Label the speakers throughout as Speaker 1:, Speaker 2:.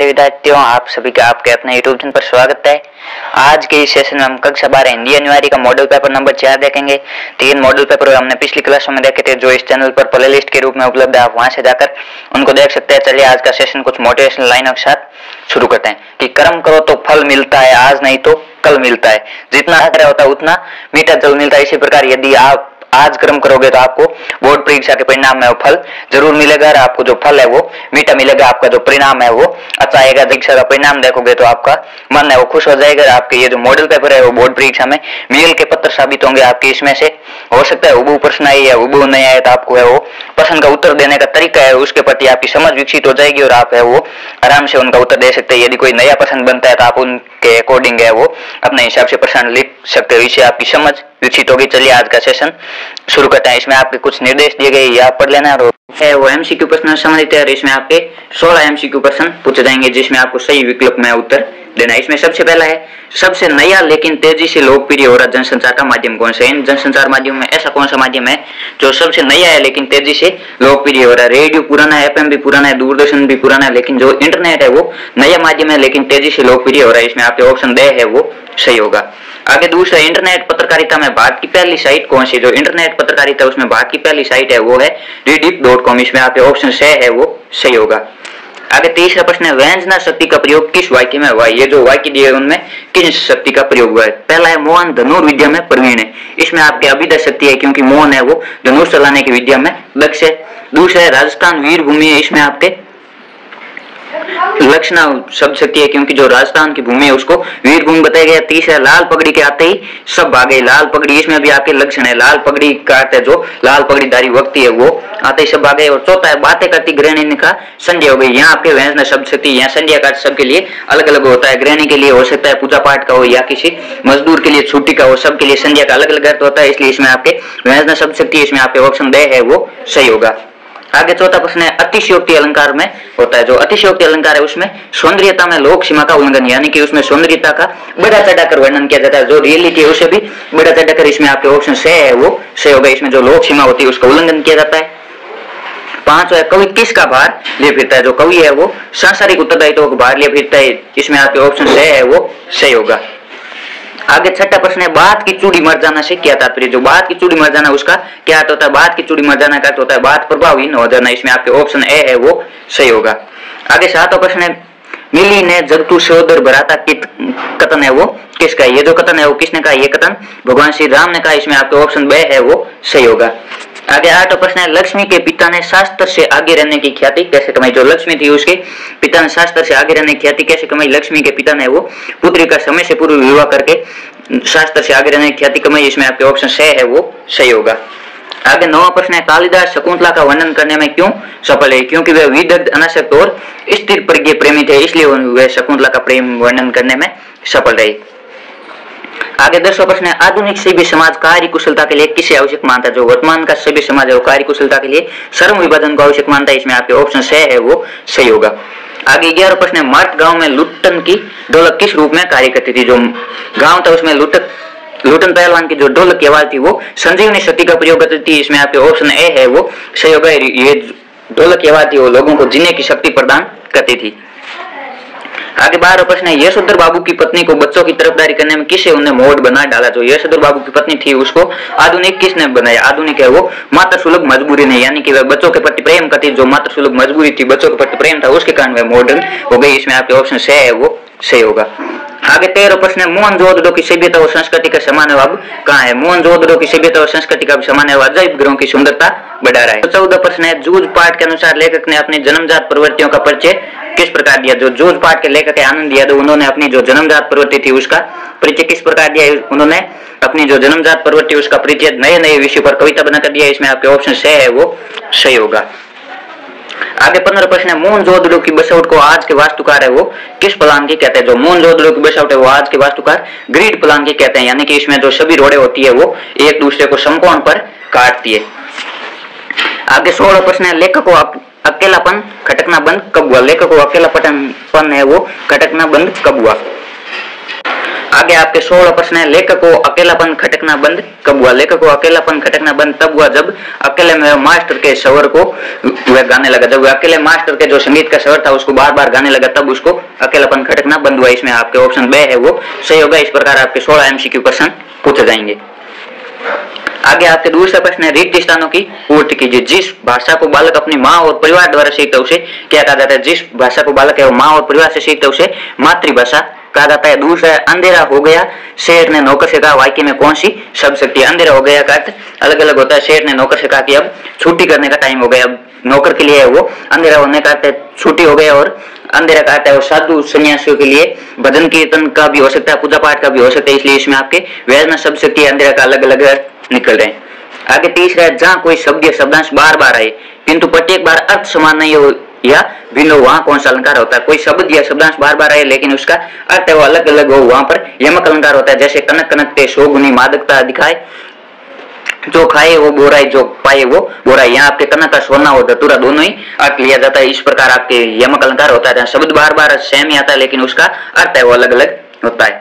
Speaker 1: विद्यार्थियों, आप सभी का आपके अपने यूट्यूब चैनल पर स्वागत है। आज के इस सेशन में हम कक्षा 12 हिंदी अनिवार्य का मॉडल पेपर नंबर 4 देखेंगे। 3 मॉडल पेपर हमने पिछली क्लासों में देखे थे, जो इस चैनल पर प्लेलिस्ट के रूप में उपलब्ध है, आप वहां से जाकर उनको देख सकते हैं। चलिए आज का सेशन कुछ मोटिवेशनल लाइनों के साथ शुरू करते हैं कि कर्म करो तो फल मिलता है, आज नहीं तो कल मिलता है। जितना आग्रह होता है उतना मीठा जल मिलता है। इसी प्रकार यदि आप आज कर्म करोगे तो आपको बोर्ड परीक्षा के परिणाम में वो फल जरूर मिलेगा और आपको जो फल है वो मीठा मिलेगा। आपका जो परिणाम है वो अच्छा आएगा। परीक्षा का परिणाम देखोगे तो आपका मन है वो खुश हो जाएगा। आपके ये जो मॉडल पेपर है वो बोर्ड परीक्षा में मील के पत्र साबित होंगे आपके। इसमें से हो सकता है हुबहू प्रश्न आए या हुबहू नहीं आए, तो आपको है वो प्रश्न का उत्तर देने का तरीका है उसके प्रति आपकी समझ विकसित हो जाएगी और आप है वो आराम से उनका उत्तर दे सकते हैं। यदि कोई नया प्रश्न बनता है तो आप उनके अकॉर्डिंग है वो अपने हिसाब से प्रश्न लिख सकते हो। इससे आपकी समझ विकसित होगी। चलिए आज का सेशन शुरू करते हैं। इसमें आपके कुछ निर्देश दिए गए, आप पढ़ लेना है। वो एमसीक्यू प्रश्न संबंधित है और इसमें आपके 16 एमसीक्यू प्रश्न पूछे जाएंगे, जिसमें आपको सही विकल्प में उत्तर देना है। इसमें सबसे पहला है, सबसे नया लेकिन तेजी से लोकप्रिय हो रहा जनसंचार का माध्यम कौन सा है? इन जनसंचार माध्यम में ऐसा कौन सा माध्यम है जो सबसे नया है लेकिन तेजी से लोकप्रिय हो रहा है? रेडियो पुराना है, एफएम भी पुराना है, दूरदर्शन भी पुराना है, लेकिन जो इंटरनेट है वो नया माध्यम है लेकिन तेजी से लोकप्रिय हो रहा है। इसमें आपके ऑप्शन ड है वो सही होगा। आगे दूसरा, इंटरनेट पत्रकारिता में भारत की पहली साइट कौन सी? जो इंटरनेट पत्रकारिता उसमें भारत की पहली साइट है वो है rediff.com। इसमें आपके ऑप्शन स है वो सही होगा। आगे तीसरा प्रश्न है, व्यंजना शक्ति का प्रयोग किस वाक्य में हुआ? ये जो वाक्य दिए उनमें किस शक्ति का प्रयोग हुआ है? पहला है, मोहन धनुर्विद्या में प्रवीण है। इसमें आपके अभिदा शक्ति है, क्योंकि मोहन है वो धनुष चलाने की विद्या में दक्ष है। दूसरा है, राजस्थान वीर भूमि है। इसमें आपके लक्षणा शब्द शक्ति है, क्योंकि जो राजस्थान की भूमि है उसको वीर भूमि बताया गया। तीसरा, लाल पगड़ी के आते ही सब भागे। लाल पगड़ी, इसमें भी आपके लक्षण है, लाल पगड़ी का अर्थ है जो लाल पगड़ीधारी व्यक्ति है वो आते ही सब भागे। और चौथा है, बातें करती गृहिणी का संध्या हो गई। यहाँ आपके व्यंजना शब्द शक्ति, यहाँ संध्या का सबके लिए अलग अलग होता है। गृहिणी के लिए हो सकता है पूजा पाठ का हो या किसी मजदूर के लिए छुट्टी का हो, सबके लिए संध्या का अलग अलग अर्थ होता है। इसलिए इसमें आपके व्यंजना शब्द शक्ति, इसमें आपके ऑप्शन ड है वो सही होगा। आगे चौथा प्रश्न है, अतिशयोक्ति अलंकार में होता है। जो अतिशयोक्ति अलंकार है उसमें सौंदर्यता में लोक सीमा का उल्लंघन, यानी कि उसमें सौंदर्यता का बढ़ा चढ़ाकर वर्णन किया जाता है। जो रियलिटी है उसे भी बढ़ा चढ़ाकर, इसमें आपके ऑप्शन से है वो सही होगा। इसमें जो लोक सीमा होती है उसका उल्लंघन किया जाता है। पांचवा है, कवि किसका भार लिए फिरता है? जो कवि है वो सांसारिक उत्तरदायित्व का भार लिए फिरता है। इसमें आपके ऑप्शन से है वो सही होगा। आगे छठा प्रश्न है, बात की चूड़ी मर जाना से क्या तात्पर्य? जो बात की चूड़ी मर जाना उसका क्या अर्थ होता है? बात की चूड़ी मर जाना का अर्थ होता है बात प्रभावहीन हो जाना। इसमें आपके ऑप्शन ए है वो सही होगा। आगे सातवां प्रश्न है, मिली ने जगतु सहोदर भराता कथन है वो किसका? ये जो कथन है वो किसने कहा? ये कथन भगवान श्री राम ने कहा। इसमें आपके ऑप्शन बे है वो सही होगा। आगे आठवां प्रश्न है, लक्ष्मी के पिता ने शास्त्र से आगे रहने की ख्याति कैसे कमाई? जो लक्ष्मी थी उसके पिता ने शास्त्र से आगे रहने की ख्याति कैसे कमाई? लक्ष्मी के पिता ने वो पुत्री का समय से पूर्व विवाह करके शास्त्र से आगे रहने की ख्याति कमाई। इसमें आपके ऑप्शन से है वो सही होगा। आगे नौवां प्रश्न है, कालिदास शकुंतला का वर्णन करने में क्यों सफल है? क्योंकि वह विदग्ध, अनासक्त और स्थिर प्रज्ञ प्रेमी थे, इसलिए वह शकुंतला का प्रेम वर्णन करने में सफल रही। आगे 10वां प्रश्न है, आधुनिक सभ्य समाज कार्य कुशलता के लिए किसे आवश्यक मानता है? जो वर्तमान का सभ्य समाज है वो कार्य कुशलता के लिए श्रम विभाजन को आवश्यक मानता है। इसमें आपके ऑप्शन से है वो सही होगा। आगे 11वां प्रश्न है, मार्ट गांव में लुट्टन की ढोलक किस रूप में कार्य करती थी? जो गांव था उसमें लुटन पहलवान की जो ढोलक की आवाज थी वो संजीवनी शक्ति का प्रयोग करती थी। इसमें आपके ऑप्शन ए है वो सही होगा। ये ढोलक की आवाज थी वो लोगों को जीने की शक्ति प्रदान करती थी। आगे 12वां प्रश्न है, यशोधर बाबू की पत्नी को बच्चों की तरफदारी करने में किसे उन्हें मोड़ बना डाला? जो यशोधर बाबू की पत्नी थी उसको आधुनिक किसने बनाया? आधुनिक है वो मातृ सुलभ मजबूरी नहीं, यानी कि वह बच्चों के प्रति प्रेम करती। जो मातृ सुलभ मजबूरी थी, बच्चों के प्रति प्रेम था, उसके कारण वह मॉडर्न हो गई। इसमें आपके ऑप्शन से है वो सही होगा। आगे 13वां प्रश्न है, मोहनजोदड़ो की सभ्यता और संस्कृति का समान अब कहाँ है? मोहनजोदड़ो की सभ्यता और संस्कृति का समान है अजायब गृहों की सुंदरता बढ़ा रहा है। 14वां प्रश्न है, जूझ पाठ के अनुसार लेखक ने अपनी जन्मजात प्रवृत्तियों का परिचय किस प्रकार दिया? जो जूझ पाठ के लेखक है आनंद यादव, उन्होंने अपनी जो जन्मजात प्रवृत्ति थी उसका परिचय किस प्रकार दिया? उन्होंने अपनी जो जन्मजात प्रवृत्ति उसका परिचय नए नए विषय पर कविता बनाकर दिया। इसमें आपके ऑप्शन से है वो सही होगा। आगे 15 प्रश्न है, मोहनजोदड़ो की बसावट को आज के वास्तुकार है वो किस प्लान की कहते हैं? जो मोहनजोदड़ो की बसावट है वो आज के वास्तुकार ग्रिड प्लान की कहते हैं, यानी कि इसमें जो सभी रोडें होती है वो एक दूसरे को समकोण पर काटती है। आगे 16 प्रश्न है, लेखक को अकेलापन खटकना बंद कब हुआ? लेखक को अकेलापन है वो खटकना बंद कब हुआ? आगे आपके 16 प्रश्न है, लेखक को अकेलापन खटकना बंद कब हुआ? लेखक को अकेलापन खटकना बंद तब हुआ जब अकेले में मास्टर के स्वर को वह गाने लगा। जब अकेले मास्टर के जो संगीत का स्वर था उसको बार बार गाने लगा, तब उसको अकेलापन खटकना बंद हुआ। इसमें आपके ऑप्शन बे है वो सही होगा। इस प्रकार आपके 16 एमसीक्यू प्रश्न पूछे जाएंगे। आगे आपके दूसरा प्रश्न है, रिक्त स्थानों की पूर्ति कीजिए। जिस भाषा को बालक अपनी माँ और परिवार द्वारा सीखता है उसे क्या कहा जाता है? जिस भाषा को बालक है वो माँ और परिवार से सीखता है उसे मातृभाषा कहा जाता है। दूसरा है, अंधेरा हो गया शेर ने नौकर से कहा, वाक्य में कौन सी शब्द शक्ति है? अंधेरा हो गया का अर्थ अलग अलग होता है। शेर ने नौकर से कहा कि अब छुट्टी करने का टाइम हो गया। अब नौकर के लिए है वो अंधेरा होने का अर्थ छुट्टी हो गया, और अंधेरा का अर्थ है वो साधु सन्यासियों के लिए भजन कीर्तन का भी हो सकता है, पूजा पाठ का भी हो सकता है। इसलिए इसमें आपके व्यंजन शब्द शक्ति अंधेरा का अलग अलग अर्थ निकल रहे हैं। आगे तीसरा है, जहां कोई शब्द या शब्दांश बार बार आए किंतु प्रत्येक बार अर्थ समान नहीं हो या भिन्न हो, वहां कौन सा अलंकार होता है? कोई शब्द या शब्दांश बार बार आए लेकिन उसका अर्थ है वो अलग अलग हो, वहां पर यमक अलंकार होता है। जैसे कनक कनक ते सो गुनी मादकता दिखाए, जो खाए वो बोराई, जो पाए वो बोराई। यहाँ आपके कनक का सोना और धतूरा दोनों ही अर्थ लिया जाता है। इस प्रकार आपके यमक अलंकार होता है। शब्द बार बार सेम ही आता है लेकिन उसका अर्थ है वो अलग अलग होता है।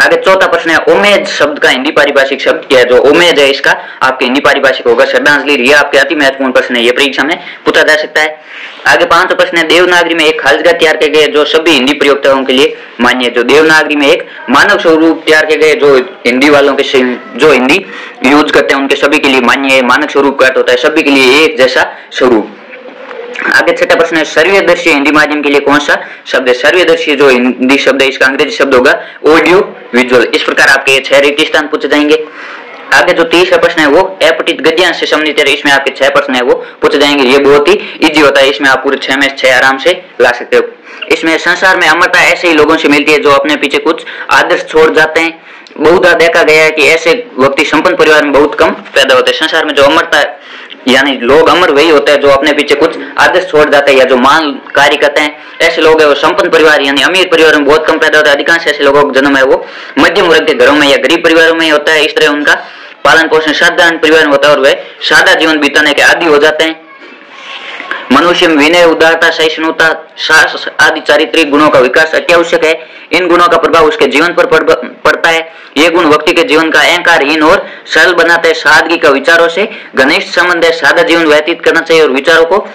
Speaker 1: आगे चौथा प्रश्न है, उमेद शब्द का हिंदी पारिभाषिक शब्द क्या है? जो उमेद है इसका आपके हिंदी पारिभाषिक होगा श्रद्धांजलि। यह आपके अति महत्वपूर्ण प्रश्न है, ये परीक्षा में पूछा जा सकता है। आगे पांचवा प्रश्न है, देवनागरी में एक खालिजगा तैयार किए गए जो सभी हिंदी प्रयोक्ताओं के लिए मान्य है। जो देवनागरी में एक मानव स्वरूप तैयार किए गए जो हिंदी वालों के जो हिंदी यूज करते हैं उनके सभी के लिए मान्य है। मानक स्वरूप का अर्थ होता है सभी के लिए एक जैसा स्वरूप। आगे छठा प्रश्न है, सर्वदर्शी हिंदी माध्यम के लिए कौन सा शब्द है? सर्वदर्शी जो हिंदी शब्द है इसका अंग्रेजी शब्द होगा ऑडियो विजुअल। इस प्रकार आपके 6 रिक्त स्थान पूछे जाएंगे। आगे जो तीसरा प्रश्न है वो अपठित गद्यांश से संबंधित है। इसमें आपके 6 प्रश्न है वो पूछे जाएंगे। ये बहुत ही इजी होता है, इसमें आप पूरे 6 में 6 आराम से ला सकते हो। इसमें संसार में अमरता ऐसे ही लोगों से मिलती है जो अपने पीछे कुछ आदर्श छोड़ जाते हैं। बहुधा देखा गया है कि ऐसे व्यक्ति संपन्न परिवार में बहुत कम पैदा होते हैं। संसार में जो अमरता यानी लोग अमर वही होते हैं जो अपने पीछे कुछ आदर्श छोड़ जाते हैं या जो मान कार्य करते हैं। ऐसे लोग है वो संपन्न परिवार यानी अमीर परिवार में बहुत कम पैदा होता है। अधिकांश ऐसे लोगों का जन्म है वो मध्यम वर्ग के घरों में या गरीब परिवारों में होता है। इस तरह उनका पालन पोषण साधारण परिवार में होता है और वे सादा जीवन बिताने के आदी हो जाते हैं। मनुष्य में विनय, उदारता, सहिष्णुता, साहस आदि चारित्रिक गुणों का विकास अत्यावश्यक है। इन गुणों का प्रभाव उसके जीवन पर पड़ता है। ये गुण व्यक्ति के जीवन का अहंकारहीन और सरल बनाते हैं। सादगी का विचारों से घनिष्ठ संबंध है। सादा जीवन व्यतीत करना चाहिए और विचारों को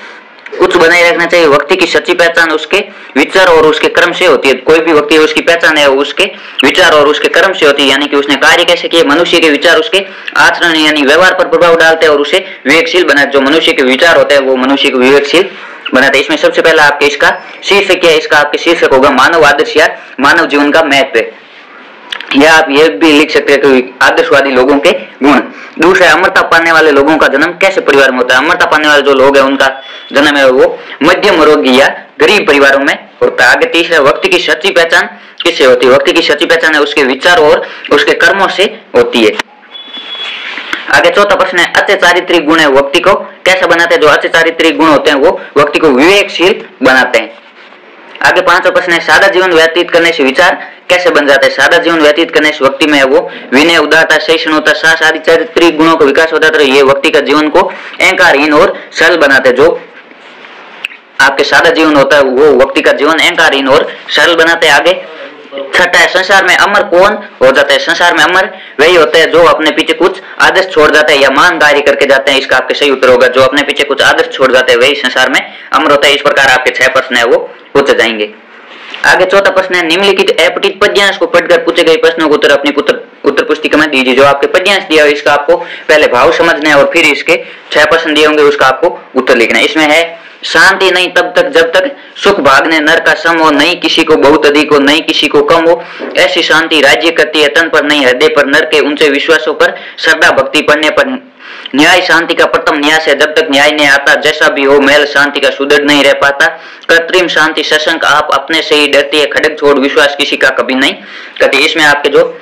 Speaker 1: उच्च बनाए रखना चाहिए। व्यक्ति की सच्ची पहचान उसके विचार और उसके कर्म से होती है। कोई भी व्यक्ति उसकी पहचान है उसके विचार और उसके कर्म से होती है, यानी कि उसने कार्य कैसे किए। मनुष्य के विचार उसके आचरण यानी व्यवहार पर प्रभाव डालते हैं और उसे विवेकशील बनाते। जो मनुष्य के विचार होते हैं वो मनुष्य को विवेकशील बनाते हैं। इसमें सबसे पहला आपके इसका शीर्षक क्या है? इसका आपके शीर्षक होगा मानव आदर्श या मानव जीवन का महत्व। या आप ये भी लिख सकते हैं कि आदर्शवादी लोगों के गुण। दूसरा, अमरता पाने वाले लोगों का जन्म कैसे परिवार में होता है? अमरता पाने वाले जो लोग हैं उनका जन्म है वो मध्यम वर्ग या गरीब परिवारों में होता है। आगे तीसरा, व्यक्ति की सच्ची पहचान किससे होती है? व्यक्ति की सच्ची पहचान है उसके विचार और उसके कर्मों से होती है। आगे चौथा प्रश्न है, अच्छे चारित्रिक गुण है व्यक्ति को कैसा बनाते हैं? जो अच्छे चारित्रिक गुण होते हैं वो व्यक्ति को विवेकशील बनाते हैं। आगे पांचवा प्रश्न है, सादा जीवन व्यतीत करने से विचार कैसे बन जाता है? सादा जीवन व्यतीत करने से व्यक्ति में वो विनय, उदारता, सहिष्णुता, साहस आदि चारित्रिक गुणों का विकास होता है। ये व्यक्ति का जीवन को अहंकारहीन और सरल बनाते हैं। जो आपके सादा जीवन होता है वो व्यक्ति का जीवन अहंकारहीन और सरल बनाते हैं। आगे छठा है, संसार में अमर कौन हो जाता है? संसार में अमर वही होते हैं जो अपने पीछे कुछ आदर्श छोड़ जाते हैं या मान कार्य करके जाते हैं। इसका आपके सही उत्तर होगा जो अपने पीछे कुछ आदर्श छोड़ जाते हैं वही संसार में अमर होता है। इस प्रकार आपके 6 प्रश्न है वो पूछे जाएंगे। आगे चौथा प्रश्न है, निम्नलिखित अपठित पद्यांश को पढ़कर पूछे गए प्रश्नों को उत्तर अपनी उत्तर पुस्तिका में दीजिए। जो आपके पद्यांश दिया है इसका आपको पहले भाव समझना है और फिर इसके 6 प्रश्न दिए होंगे उसका आपको उत्तर लिखना है। इसमें है, शांति नहीं तब तक जब तक सुख भागने नर का सम हो, नहीं किसी को बहुत अधिक हो नहीं किसी को कम हो। ऐसी शांति राज्य करती है तन पर नहीं हृदय पर। नर के ऊंचे विश्वासों पर श्रद्धा भक्ति पढ़ने पर। न्याय शांति का प्रथम न्यास है, जब तक न्याय नहीं आता जैसा भी हो महल शांति का सुदृढ़ नहीं रह पाता। कृत्रिम शांति सशंक आप अपने से ही डरती है, खड़ग छोड़ विश्वास किसी का कभी नहीं करती। इसमें आपके जो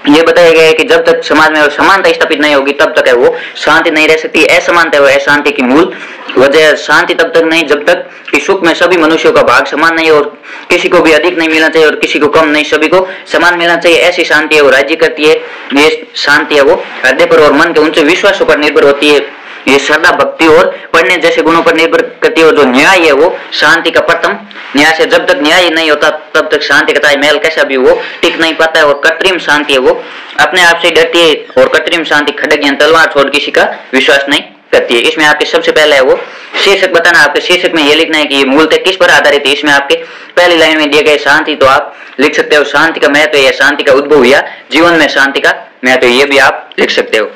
Speaker 1: ये बताया गया है कि जब तक समाज में समानता स्थापित नहीं होगी तब तक है वो शांति नहीं रह सकती। असमानता है वो अशांति की मूल वजह। शांति तब तक नहीं जब तक कि सुख में सभी मनुष्यों का भाग समान नहीं और किसी को भी अधिक नहीं मिलना चाहिए और किसी को कम नहीं, सभी को समान मिलना चाहिए। ऐसी शांति है वो राज्य करती है। ये शांति है वो हृदय पर और मन के ऊंचे विश्वासों पर निर्भर होती है। ये श्रद्धा भक्ति और पढ़ने जैसे गुणों पर निर्भर करती है। और जो न्याय है वो शांति का प्रथम न्याय से, जब तक न्याय नहीं होता तब तक शांति का महल कैसा भी वो टिक नहीं पाता है। और कृत्रिम शांति है वो अपने आप से डरती है, और कृत्रिम शांति खड्ग या तलवार छोड़ किसी का विश्वास नहीं करती है। इसमें आपके सबसे पहले है वो शीर्षक बताना, आपके शीर्षक में ये लिखना है कि ये मूलतः किस पर आधारित है। इसमें आपके पहली लाइन में दिए गए शांति, तो आप लिख सकते हो शांति का महत्व या शांति का उद्भव या जीवन में शांति का महत्व, ये भी आप लिख सकते हो।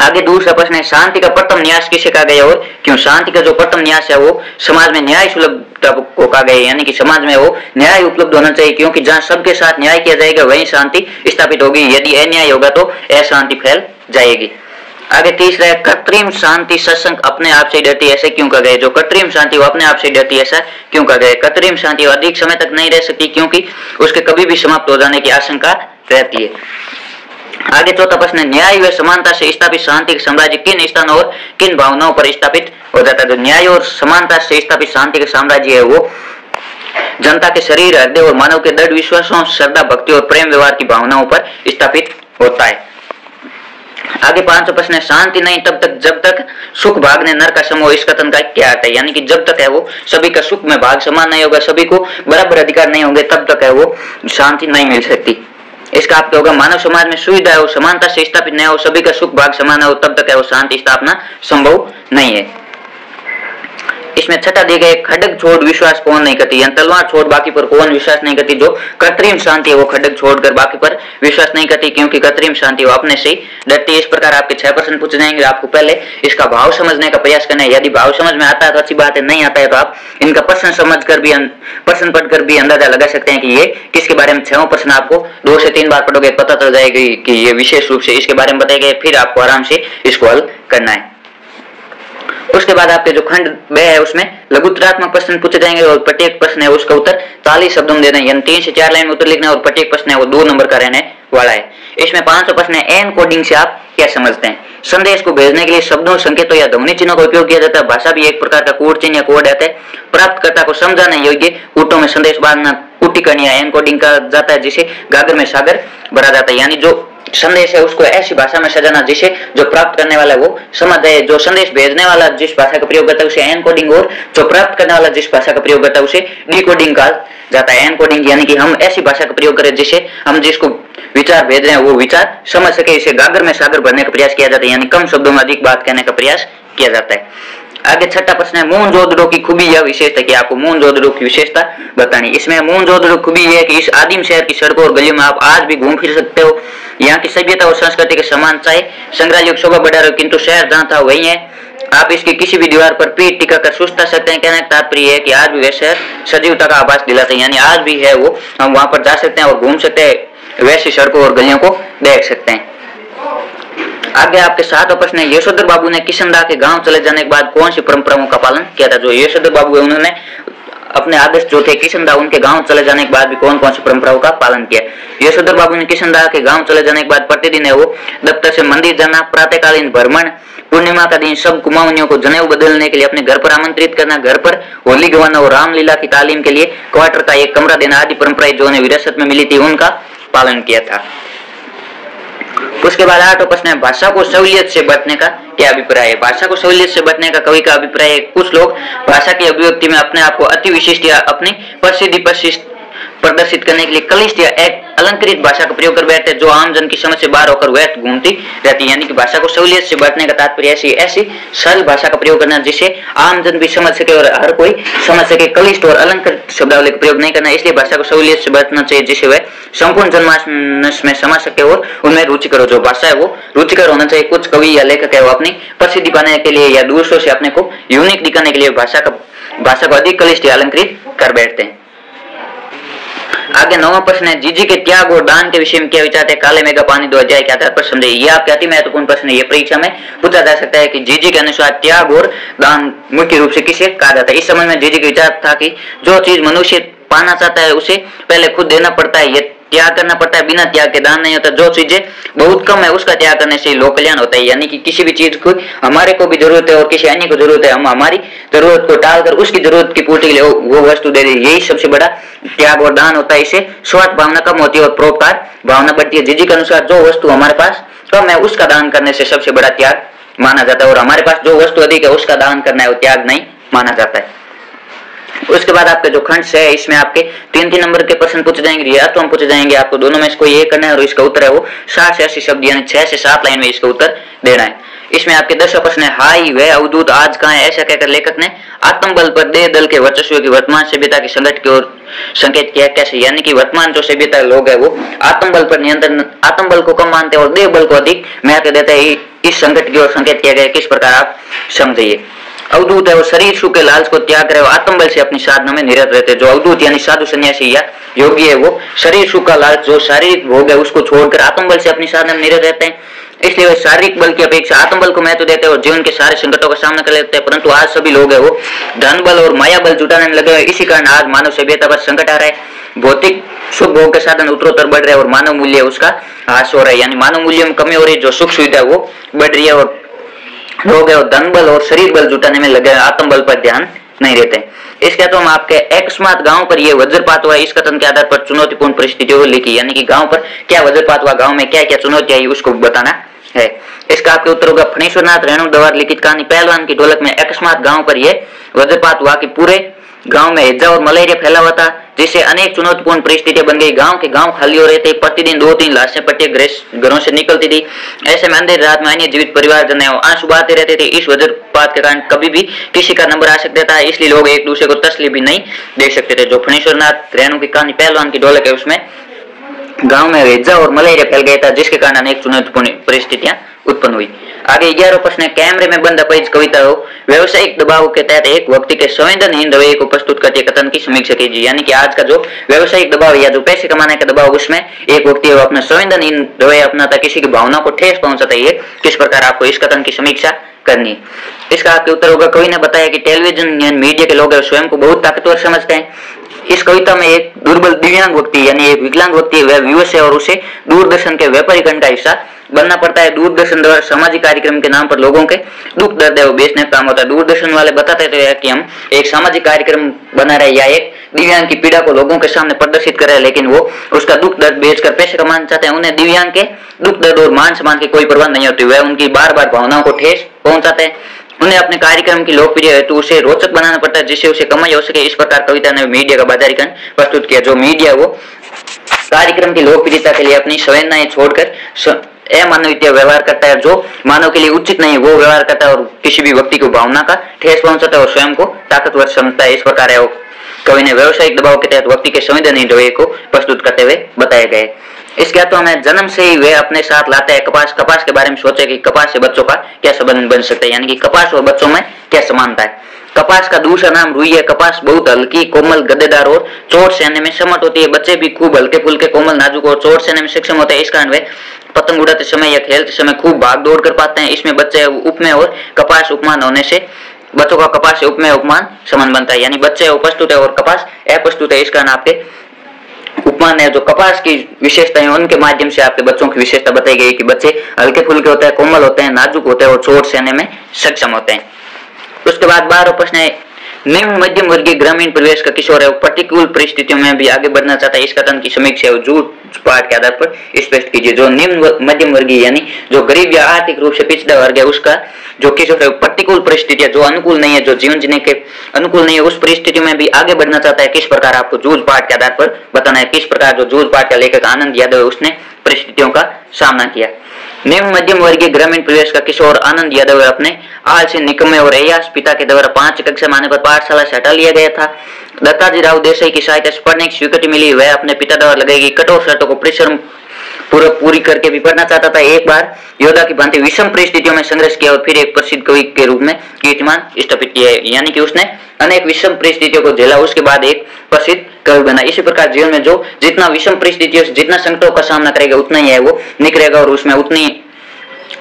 Speaker 1: आगे दूसरा प्रश्न है शांति का प्रथम न्यास किसे कहा गया और क्यों। शांति का जो प्रथम न्यास है वो समाज में न्याय सुलभता को कहा गया, यानी कि समाज में वो न्याय उपलब्ध होना चाहिए, क्योंकि जहां सबके साथ न्याय किया जाएगा वहीं शांति स्थापित होगी। यदि अन्याय होगा तो अशांति फैल जाएगी। आगे तीसरा है कृत्रिम शांति सत्संग अपने आप से डरती है, ऐसे क्यों कहा गया। जो कृत्रिम शांति वो अपने आप से डरती है, ऐसा क्यों कहा गया। कृत्रिम शांति अधिक समय तक नहीं रह सकती, क्योंकि उसके कभी भी समाप्त हो जाने की आशंका रहती है। आगे चौथा प्रश्न है न्याय व समानता से स्थापित शांति का साम्राज्य किन स्थानों और किन भावनाओं पर स्थापित हो जाता है। जो न्याय और समानता से स्थापित शांति का साम्राज्य है वो जनता के शरीर, हृदय और मानव के दृढ़ विश्वासों, श्रद्धा, भक्ति और प्रेम व्यवहार की भावनाओं पर स्थापित होता है। आगे पांचवा प्रश्न है शांति नहीं तब तक जब तक सुख भागने नर का समूह, इस कथन का क्या अर्थ है। यानी कि जब तक है वो सभी का सुख में भाग समान नहीं होगा, सभी को बराबर अधिकार नहीं होंगे, तब तक है वो शांति नहीं मिल सकती। इसका अर्थ होगा मानव समाज में सुविधा है और समानता से स्थापित नहीं हो, सभी का सुख भाग समान है, तब तक है वो शांति स्थापना संभव नहीं है। इसमें छठा दिया गया खड्ग छोड़ विश्वास कौन नहीं करती, यानी तलवार छोड़ बाकी पर कौन विश्वास नहीं करती। जो कृत्रिम शांति है वो खड्ग छोड़कर बाकी पर विश्वास नहीं करती, क्योंकि कृत्रिम शांति वो अपने से डरती है। इस प्रकार आपके 6 प्रश्न पूछे जाएंगे, आपको पहले इसका भाव समझने का प्रयास करना है। यदि भाव समझ में आता है तो अच्छी बात है, नहीं आता है तो आप इनका प्रश्न समझकर भी प्रश्न पढ़कर भी अंदाजा लगा सकते हैं कि ये किसके बारे में। 6वां प्रश्न आपको 2 से 3 बार पढ़ोगे पता चल जाएगा कि ये विशेष रूप से इसके बारे में बताए गए, फिर आपको आराम से इसको हल करना है। उसके बाद आपके जो खंड 2 है उसमें लघुत्तरात्मक प्रश्न पूछे जाएंगे और प्रत्येक प्रश्न है उसका उत्तर 40 शब्दों में देना है, यानी 3 से 4 लाइन में उत्तर लिखना है, और प्रत्येक प्रश्न है वो 2 नंबर का रहने वाला है। इसमें 5वां प्रश्न है एन कोडिंग से आप क्या समझते हैं। संदेश को भेजने के लिए शब्दों, संकेतों या ध्वनि चिन्हों का उपयोग किया जाता है। भाषा भी एक प्रकार का कोड चिन्ह या कोड है। प्राप्तकर्ता को समझाने योग्य कूटों में संदेश बांधना कुटीकरण या एनकोडिंग कहा जाता है, जिसे गागर में सागर भरा जाता है। यानी जो संदेश है उसको ऐसी भाषा में सजाना जिसे जो प्राप्त करने वाला है वो समझ जाए। जो संदेश भेजने वाला जिस भाषा का प्रयोग करता है उसे एनकोडिंग, और जो प्राप्त करने वाला जिस भाषा का प्रयोग करता है उसे डिकोडिंग कहा जाता है। एनकोडिंग यानी कि हम ऐसी भाषा का प्रयोग करें जिसे हम जिसको विचार भेज रहे हैं वो विचार समझ सके, इसे गागर में सागर भरने का प्रयास किया जाता है, यानी कम शब्दों में अधिक बात कहने का प्रयास किया जाता है। आगे 6ठा प्रश्न है मोहनजोदड़ो की खूबी या विशेषता क्या। आपको मोहनजोदड़ो की विशेषता बतानी। इसमें मोहनजोदड़ो खूबी है कि इस आदिम शहर की सड़कों और गलियों में आप आज भी घूम फिर सकते हो। यहाँ की सभ्यता और संस्कृति के समान चाहे संग्रहालय की शोभा बढ़ा रहे हो, किंतु शहर जहाँ था वही है। आप इसकी किसी भी दीवार पर पीठ टिका कर सुस्ता सकते हैं। कहने का तात्पर्य है कि आज भी वह शहर सजीवता का आभास दिलाता है, यानी आज भी है वो, हम वहां पर जा सकते हैं और घूम सकते हैं, वैसी सड़कों और गलियों को देख सकते हैं। आगे आपके 7वां प्रश्न है यशोधर बाबू ने किशनदा के गांव चले जाने के बाद कौन सी परंपराओं का पालन किया था। जो यशोधर बाबू है उन्होंने अपने आदर्श जो थे किशनदा, उनके गांव चले जाने के बाद भी कौन कौन सी परंपराओं का पालन किया। यशोधर बाबू ने किशनदा के गांव चले जाने के बाद प्रतिदिन है वो दफ्तर से मंदिर जाना, प्रातःकालीन भ्रमण, पूर्णिमा का दिन सब कुमाऊनियों को जनेऊ बदलने के लिए अपने घर पर आमंत्रित करना, घर पर होली गवाना और रामलीला की तालीम के लिए क्वार्टर का एक कमरा देना आदि परंपराएं जो उन्हें विरासत में मिली थी उनका पालन किया था। उसके बाद 8वां प्रश्न है भाषा को सहूलियत से बचने का क्या अभिप्राय है। भाषा को सहूलियत से बचने का कवि का अभिप्राय है कुछ लोग भाषा की अभिव्यक्ति में अपने आप को अति विशिष्ट या अपनी प्रसिद्धि प्रदर्शित करने के लिए कलिष्ठ या एक अलंकृत भाषा का प्रयोग कर बैठते हैं जो आम जन की समझ से बाहर होकर व्यर्थ घूमती रहती है। यानी कि भाषा को सहूलियत से बचने का तात्पर्य ऐसी सरल भाषा का प्रयोग करना जिसे आम जन भी समझ सके और हर कोई समझ सके। कलिष्ठ और अलंकृत शब्दावली का प्रयोग नहीं करना, इसलिए भाषा को सहूलियत से बचना चाहिए जिसे वह संपूर्ण जनमानस में समझ सके और उनमें रुचिकर हो। जो भाषा है वो रुचिकर होना चाहिए। कुछ कवि या लेखक है वो अपनी प्रसिद्धि पाने के लिए या दूसरों से अपने को यूनिक दिखाने के लिए भाषा को अधिक कलिष्ठ या अलंकृत कर बैठते हैं। आगे 9वां प्रश्न है जीजी के त्याग और दान के विषय में क्या विचार है। काले मेघा पानी 2 अध्याय के आधार पर समझे। यह आपके अति महत्वपूर्ण प्रश्न है। यह परीक्षा में पूछा जा सकता है कि जीजी के अनुसार त्याग और दान मुख्य रूप से किसे कहा जाता है। इस समय में जीजी का विचार था कि जो चीज मनुष्य पाना चाहता है उसे पहले खुद देना पड़ता है, ये त्याग करना पड़ता है। बिना त्याग के दान नहीं होता। जो चीजें बहुत कम है उसका त्याग करने से लोक कल्याण होता है। यानी कि किसी भी चीज को हमारे को भी जरूरत है और किसी अन्य को जरूरत है, हम हमारी जरूरत को टालकर उसकी जरूरत की पूर्ति के लिए वो वस्तु दे दे, यही सबसे बड़ा त्याग और दान होता है। इससे स्वार्थ भावना कम होती है और परोपकार भावना बढ़ती है। जीजी के अनुसार जो वस्तु हमारे पास कम है उसका दान करने से सबसे बड़ा त्याग माना जाता है, और हमारे पास जो वस्तु अधिक है उसका दान करना है वो त्याग नहीं माना जाता है। उसके बाद आपके जो खंड है इसमें आपके 3-3 नंबर के प्रश्न पूछे जाएंगे या तो हम पूछे जाएंगे, आपको दोनों में से कोई एक करना है और इसका उत्तर है वो 60 से 80 शब्द यानी 6 से 7 लाइन में इसका उत्तर देना है। इसमें आपके 10वां प्रश्न है, हाई वह अवधूत आज कहाँ है, ऐसा कहकर लेखक ने आत्मबल पर देह दल के वर्चस्व की वर्तमान सभ्यता के संकट की ओर संकेत किया कैसे, यानी कि वर्तमान जो सभ्यता लोग है वो आत्मबल पर नियंत्रण, आत्मबल को कम मानते हैं और देह बल को अधिक महत्व देते हैं, इस संकट की ओर संकेत किया गया। किस प्रकार आप समझिए। अवधूत है वो शरीर सुख के लालच को त्याग करे, आत्मबल से अपनी साधना में निरत रहते हैं। जो अवधूत यानी साधु सन्यासी या योगी है वो शरीर सुख का लालच जो शारीरिक भोग है उसको छोड़कर आत्मबल से अपनी साधना में निरत रहते हैं, इसलिए वे शारीरिक बल की अपेक्षा आत्मबल को महत्व देते हैं और जीवन के सारे संकटों का सामना कर लेते हैं। परंतु आज सभी लोग है वो धन बल और माया बल जुटाने में लगे हुए, इसी कारण आज मानव सभ्यता पर संकट आ रहा है। भौतिक सुख भोग के साधन उत्तरोत्तर बढ़ रहे हैं और मानव मूल्य उसका ह्रास हो रहा है, यानी मानव मूल्य में कमी हो रही है, जो सुख सुविधा वो बढ़ रही है और लोग है और धन बल और शरीर बल जुटाने में लगे, आत्मबल पर ध्यान नहीं देते। इसके तो हम आपके अकस्मात गांव पर यह वज्रपात हुआ, इस कथन के आधार पर चुनौतीपूर्ण परिस्थितियों को लिखी, यानी कि गांव पर क्या वज्रपात हुआ, गांव में क्या क्या चुनौती आई उसको बताना है। इसका आपके उत्तर होगा फणीश्वरनाथ रेणुदवार लिखित कहानी पहलवान की ढोलक में अकस्मात गांव पर यह वज्रपात हुआ कि पूरे गांव में हैजा और मलेरिया फैला हुआ था, जिससे अनेक चुनौतीपूर्ण परिस्थितियां बन गई। गांव के गांव खाली हो रहे थे, प्रतिदिन 2-3 लाशें पट्टे घरों से निकलती थी। ऐसे में अंधेरी रात में अन्य जीवित परिवार जन आंसू बहाते रहते थे। इस वज्रपात के कारण कभी भी किसी का नंबर आ सकता था, इसलिए लोग एक दूसरे को तसल्ली भी नहीं दे सकते थे। जो फणीश्वरनाथ रेणु की कहानी पहलवान की ढोलक है उसमें गांव में हैजा और मलेरिया फैल गया था, जिसके कारण अनेक चुनौतीपूर्ण परिस्थितियां उत्पन्न हुई। आगे 11वां प्रश्न है, कैमरे में बंद अपराध कविता हो व्यवसायिक दबाव के तहत एक व्यक्ति के संवेदनहीन रवैये को प्रस्तुत करती है, कथन की समीक्षा कीजिए। यानी कि आज का जो व्यवसायिक दबाव या जो पैसे कमाने का दबाव उसमें एक व्यक्ति अपना संवेदनहीन रवैया अपनाता, किसी की भावना को ठेस पहुंचाता है, किस प्रकार आपको इस कथन की समीक्षा करनी। इसका आपके उत्तर होगा, कवि ने बताया कि टेलीविजन या मीडिया के लोग स्वयं को बहुत ताकतवर समझते हैं। इस कविता में एक दुर्बल दिव्यांग व्यक्ति यानी एक विकलांग व्यक्ति वह विवश है और उसे दूरदर्शन के व्यापारीकरण का हिस्सा बनना पड़ता है। दूरदर्शन द्वारा सामाजिक कार्यक्रम के नाम पर लोगों के दुख दर्द है बेचने का काम होता है। दूरदर्शन वाले बताते थे कि हम एक सामाजिक कार्यक्रम बना रहे या एक दिव्यांग की पीड़ा को लोगों के सामने प्रदर्शित कर रहे हैं, लेकिन वो उसका दुख दर्द बेचकर पैसे कमाना चाहते हैं। उन्हें दिव्यांग के दुख दर्द और मान सम्मान की कोई परवाह नहीं होती, वह उनकी बार बार भावनाओं को ठेस पहुंचाते हैं। उन्हें अपने कार्यक्रम की लोकप्रिय हेतु उसे रोचक बनाना पड़ता है, जिससे उसे कमाई हो सके। इस प्रकार कविता ने मीडिया का बाजारीकरण प्रस्तुत किया। जो मीडिया वो कार्यक्रम की लोकप्रियता के लिए अपनी संवेदनाएं छोड़कर अमानवीय व्यवहार करता है, जो मानव के लिए उचित नहीं वो व्यवहार करता है और किसी भी व्यक्ति को भावना का ठेस पहुंचाता है और स्वयं को ताकतवर समझता है। इस प्रकार है कवि ने व्यवसायिक दबाव के तहत व्यक्ति के संवेदनहीन रवैये को प्रस्तुत करते हुए बताया गया। इसके तो हमें जन्म से ही वे अपने साथ लाते हैं कपास। कपास के बारे में सोचे कि कपास से बच्चों का क्या संबंध बन सकता है, यानी कि कपास और बच्चों में क्या समानता है। कपास का दूसरा नाम रुई है। कपास बहुत हल्की, कोमल, गद्देदार और चोट सहने में समर्थ होती है। बच्चे भी खूब हल्के फुल्के, कोमल, नाजुक और चोट सहने में सक्षम होते हैं। इस कारण वे पतंग उड़ाते समय या खेलते समय खूब भाग दौड़ कर पाते हैं। इसमें बच्चे उपमेय और कपास उपमान होने से बच्चों का कपास से उपमेय उपमान संबंध बनता है, यानी बच्चे उपस्तुत है और कपास अप्रस्तुत है। इस कारण आपके उपमान है जो कपास की विशेषताएं उनके माध्यम से आपके बच्चों की विशेषता बताई गई कि बच्चे हल्के फुल्के होते हैं, कोमल होते हैं, नाजुक होते हैं और चोट सहने में सक्षम होते हैं। उसके बाद 12वां प्रश्न है, निम्न मध्यम वर्गीय ग्रामीण परिवेश का किशोर है प्रतिकूल परिस्थितियों में भी आगे बढ़ना चाहता है। इस कथन की समीक्षा जूझ पाठ के आधार पर स्पष्ट कीजिए। जो निम्न मध्यम वर्गीय यानी जो गरीब या आर्थिक रूप से पिछड़ा वर्ग है उसका जो किशोर है प्रतिकूल परिस्थितियां जो अनुकूल नहीं है, जो जीवन जीने के अनुकूल नहीं है, उस परिस्थितियों में भी आगे बढ़ना चाहता है। किस प्रकार आपको जूझ पाठ के आधार पर बताना है। किस प्रकार जो जूझ पाठ का लेखक आनंद यादव है उसने परिस्थितियों का सामना किया। निम्न मध्यम वर्गीय ग्रामीण परिवेश का किशोर आनंद यादव अपने आलसी, निकम्मे और अयास पिता के द्वारा 5 कक्षा में आने पर पाठशाला से हटा लिया गया था। दत्ताजी राव देसाई की सहायता से पढ़ने की स्वीकृति मिली। वह अपने पिता द्वारा लगाई गई कठोर शर्तों को परिश्रम पूरी करके भी पढ़ना चाहता था। एक बार योद्धा की भांति विषम परिस्थितियों में संघर्ष किया और फिर एक प्रसिद्ध कवि के रूप में कीर्तिमान स्थापित किया, यानी कि उसने अनेक विषम परिस्थितियों को झेला, उसके बाद एक प्रसिद्ध कवि बना। इसी प्रकार जीवन में जो जितना विषम परिस्थितियों से जितना संकटों का सामना करेगा उतना ही है वो निकलेगा और उसमें उतनी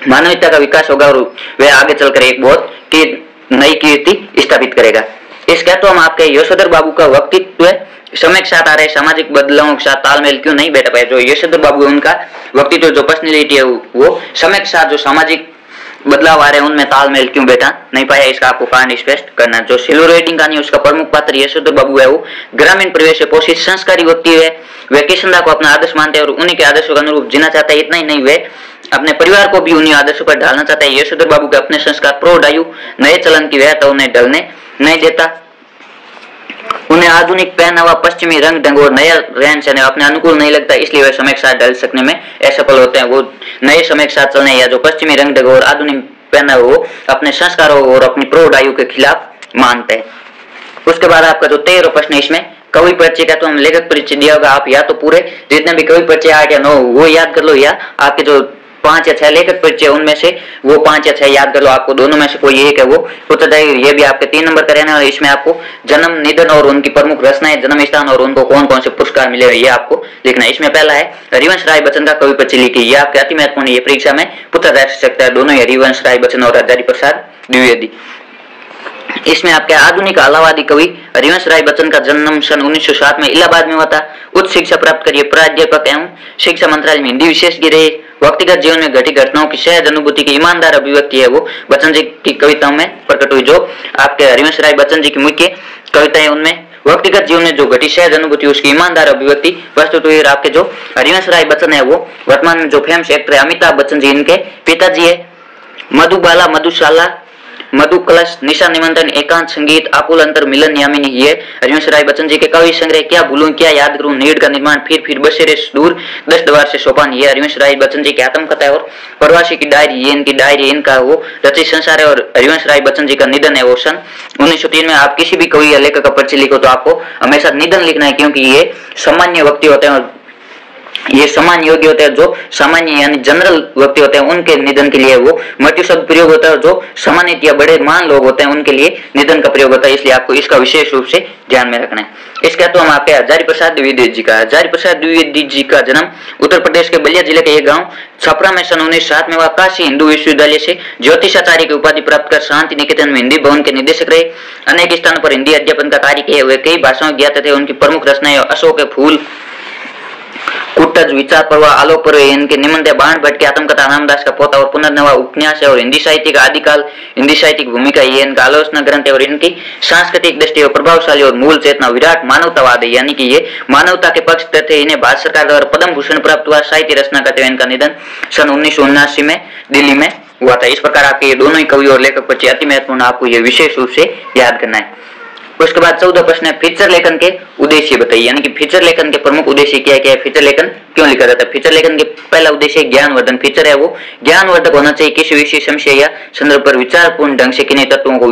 Speaker 1: मानवता का विकास होगा और वह आगे चलकर एक बहुत नई कीर्ति स्थापित करेगा। इसका तो हम आपके यशोधर बाबू का व्यक्तित्व समय के साथ आ रहे सामाजिक बदलावों के साथ तालमेल क्यों नहीं बैठ पाए। जो यशोधर बाबू है उनका व्यक्तित्व जो पर्सनैलिटी है वो समय के साथ जो सामाजिक बदलाव आ रहे हैं उनमें तालमेल क्यों बैठा नहीं पाया, इसका आपको कारण स्पष्ट करना। जो सिल्वर रेटिंग कहानी उसका प्रमुख पात्र यशोधर बाबू है वो ग्रामीण परिवेश से पोषित संस्कारी व्यक्ति है। वे किशनदा को अपना आदर्श मानते हैं और उन्हीं के आदर्शों के अनुरूप जीना चाहते हैं। इतना ही नहीं, वे अपने परिवार को भी उन्हीं आदर्शों पर ढालना चाहता है। यशोधर बाबू के अपने संस्कार प्रौढ़ आयु, नए चलन की व्यथा उन्हें ढलने नहीं देता। उन्हें आधुनिक पहनावा, पश्चिमी रंग ढंग और नया रहन सहन अपने अनुकूल नहीं लगता, इसलिए वे समय के साथ ढल सकने में असफल होते हैं। वो नए समय के साथ चलने या जो पश्चिमी रंग ढंग और आधुनिक पहनावा वो अपने संस्कारों और अपनी प्रौढ़ आयु के खिलाफ मानते हैं। उसके बाद आपका जो 13वां प्रश्न है, इसमें कवि परिचय का तो हम लेखक परिचय दिया होगा, आप या तो पूरे जितने भी कवि परिचय आ गया 9 वो याद कर लो, या आपके जो 5 या 6 लेखक परिचय उनमें से वो 5 या 6 याद कर लो। आपको दोनों में से कोई एक है वो उत्तर जाएगा। ये भी आपके 3 नंबर का रहना है। इसमें आपको जन्म, निधन और उनकी प्रमुख रचनाएं, जन्म स्थान और उनको कौन कौन से पुरस्कार मिले ये आपको लिखना है। इसमें पहला है हरिवंश राय बच्चन का कवि परिचय लिखिए। ये आपके अति महत्वपूर्ण, ये परीक्षा में पूछा जा सकता है, दोनों हरिवंश राय बच्चन और हजारी प्रसाद द्विवेदी। इसमें आपके आधुनिक अलाहाबादी कवि हरिवंश राय बच्चन का जन्म सन 1907 में इलाहाबाद में हुआ था। उच्च शिक्षा प्राप्त करिए, प्राध्यापक एवं शिक्षा मंत्रालय में हिंदी विशेषज्ञ रहे। व्यक्तिगत जीवन में घटी घटनाओं की सहज अनुभूति की ईमानदार अभिव्यक्ति है वो बच्चन जी की कविताओं में प्रकट हुई। जो आपके हरिवंश राय बच्चन जी की मुख्य कविताएं उनमें व्यक्तिगत जीवन में जो घटी सहज अनुभूति उसकी ईमानदार अभिव्यक्ति प्रस्तुत हुई। और आपके जो हरिवंश राय बच्चन है वो वर्तमान में जो फेमस एक्टर है अमिताभ बच्चन जी, इनके पिताजी है। मधुबाला, मधुशाला, मधु कलश, निशा निमंत्रण, एकांत संगीत, आकुल अंतर, मिलन यामिनी, ये हरिवंश राय बच्चन जी के कवि संग्रह। क्या भूलूं क्या याद करूं, नीड का निर्माण, फिर बसेरे दूर, 10 द्वार से सोपान, ये हरिवंश राय बच्चन जी की आत्मकथा है। और प्रवासी की डायरी, ये इनकी डायरी, इनका वो रचित संसार है। और हरिवंश राय बच्चन जी का निधन है वो सन 1903 में। आप किसी भी कवि या लेखक का परिचय लिखो तो आपको हमेशा निधन लिखना है, क्योंकि ये सामान्य व्यक्ति होते हैं और ये सामान्य योग्य होते हैं। जो सामान्य यानी जनरल व्यक्ति होते हैं उनके निधन के लिए वो मृत्यु शब्द प्रयोग होता है, और जो सामान्य या बड़े महान लोग होते हैं उनके लिए निधन का प्रयोग होता है। इसलिए आपको इसका विशेष रूप से ध्यान में रखना है। इसका तो हम आपके हजारी प्रसाद द्विवेदी जी का, हजारी प्रसाद द्विवेदी जी का जन्म उत्तर प्रदेश के बलिया जिले के एक गांव छपरा में सन 1907 में हुआ। काशी हिंदू विश्वविद्यालय से ज्योतिषाचार्य की उपाधि प्राप्त कर शांति निकेतन में हिंदी भवन के निदेशक रहे। अनेक स्थानों पर हिंदी अध्यापन का कार्य किए हुए, कई भाषाओं में ज्ञात थे। उनकी प्रमुख रचनाएं अशोक के फूल, कुटज, विचार पर्व, आलोक पर्व, इनके निबंध, बाण भट्ट की आत्मकथा, रामदास का पोता और पुनर्नवा उपन्यास है। और हिंदी साहित्य का आदिकाल, हिंदी साहित्य की भूमिका, ये इनका आलोचना ग्रंथ है। और इनकी सांस्कृतिक दृष्टि और प्रभावशाली और मूल चेतना विराट मानवतावाद है, यानी कि ये मानवता के पक्ष थे। इन्हें भारत सरकार द्वारा पद्म भूषण प्राप्त हुआ। साहित्य रचना करते हुए इनका निधन सन 1979 में दिल्ली में हुआ था। इस प्रकार आपके ये दोनों ही कवि और लेखक परिचय अति महत्वपूर्ण, आपको ये विशेष रूप से याद करना है। उसके बाद 14 प्रश्न है फीचर लेखन के उद्देश्य बताइए, यानी कि फीचर लेखन के प्रमुख उद्देश्य क्या है, फीचर लेखन क्यों लिखा जाता है। फीचर लेखन के पहला उद्देश्य ज्ञानवर्धन। फीचर है वो ज्ञानवर्धक होना चाहिए, किसी विशेष समस्या या संदर्भ पर विचारपूर्ण ढंग से किन्हीं तत्वों को